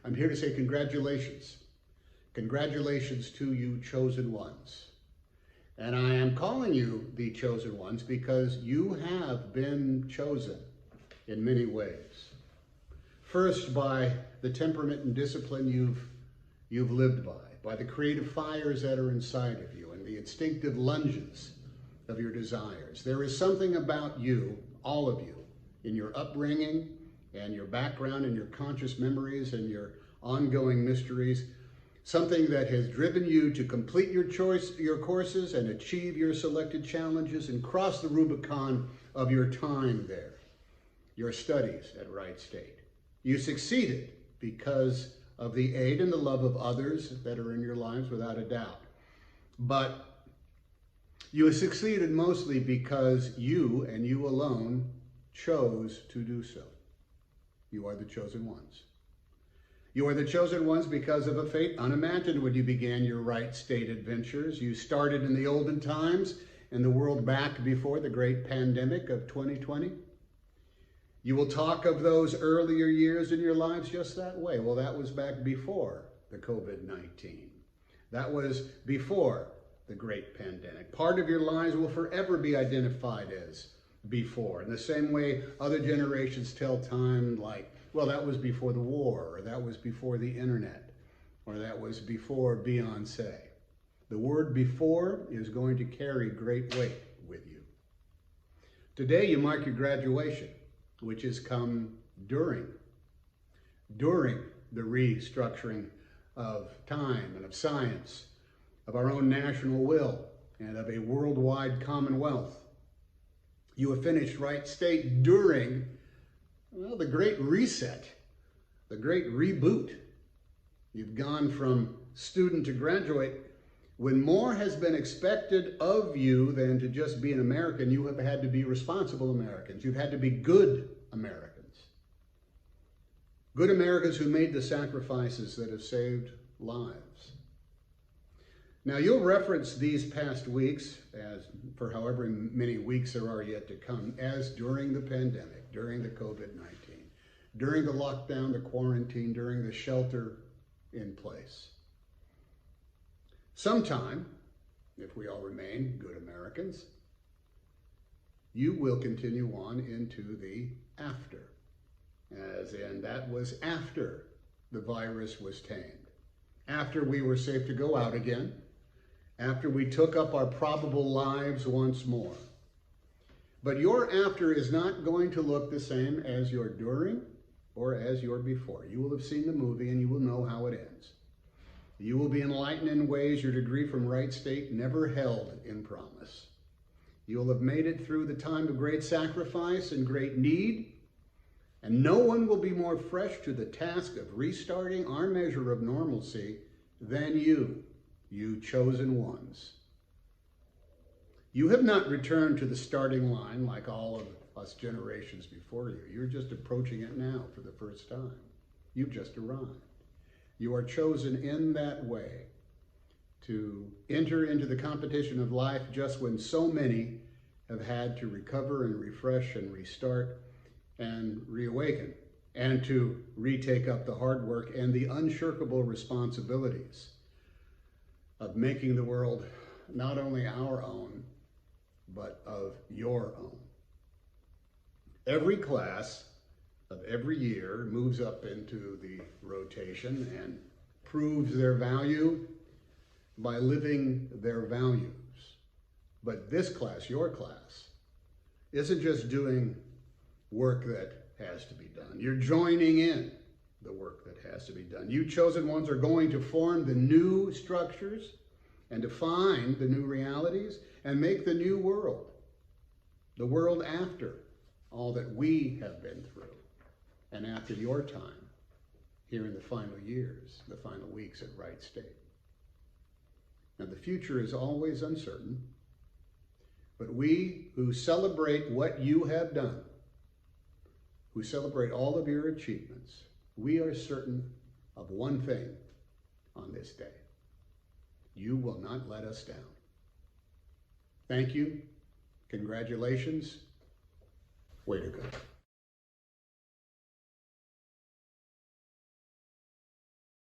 I'm here to say congratulations. Congratulations to you chosen ones. And I am calling you the chosen ones because you have been chosen in many ways. First, by the temperament and discipline you've lived by the creative fires that are inside of you and the instinctive lunges of your desires. There is something about you, all of you, in your upbringing and your background and your conscious memories and your ongoing mysteries, something that has driven you to complete your courses and achieve your selected challenges and cross the Rubicon of your time there, your studies at Wright State. You succeeded because of the aid and the love of others that are in your lives, without a doubt. But you have succeeded mostly because you and you alone chose to do so. You are the chosen ones. You are the chosen ones because of a fate unimagined when you began your Wright State adventures. You started in the olden times in the world back before the great pandemic of 2020. You will talk of those earlier years in your lives just that way. Well, that was back before the COVID-19. That was before the great pandemic. Part of your lives will forever be identified as before. In the same way other generations tell time like, well, that was before the war, or that was before the internet, or that was before Beyonce. The word before is going to carry great weight with you. Today you mark your graduation, which has come during the restructuring of time and of science, of our own national will, and of a worldwide commonwealth. You have finished Wright State during, well, the great reset, the great reboot. You've gone from student to graduate. When more has been expected of you than to just be an American, you have had to be responsible Americans. You've had to be good Americans. Good Americans who made the sacrifices that have saved lives. Now, you'll reference these past weeks, as for however many weeks there are yet to come, as during the pandemic, during the COVID-19, during the lockdown, the quarantine, during the shelter in place. Sometime, if we all remain good Americans, you will continue on into the after, as in that was after the virus was tamed, after we were safe to go out again, after we took up our probable lives once more. But your after is not going to look the same as your during or as your before. You will have seen the movie and you will know how it ends. You will be enlightened in ways your degree from Wright State never held in promise. You will have made it through the time of great sacrifice and great need, and no one will be more fresh to the task of restarting our measure of normalcy than you chosen ones. You have not returned to the starting line like all of us generations before you. You're just approaching it now for the first time. You've just arrived. You are chosen in that way to enter into the competition of life just when so many have had to recover and refresh and restart and reawaken, and to retake up the hard work and the unshirkable responsibilities of making the world not only our own, but of your own. Every class of every year moves up into the rotation and proves their value by living their values. But this class, your class, isn't just doing work that has to be done. You're joining in the work that has to be done. You chosen ones are going to form the new structures and define the new realities and make the new world, the world after all that we have been through and after your time here in the final years, the final weeks at Wright State. Now, the future is always uncertain, but we who celebrate what you have done, who celebrate all of your achievements, we are certain of one thing on this day. You will not let us down. Thank you. Congratulations. Way to go.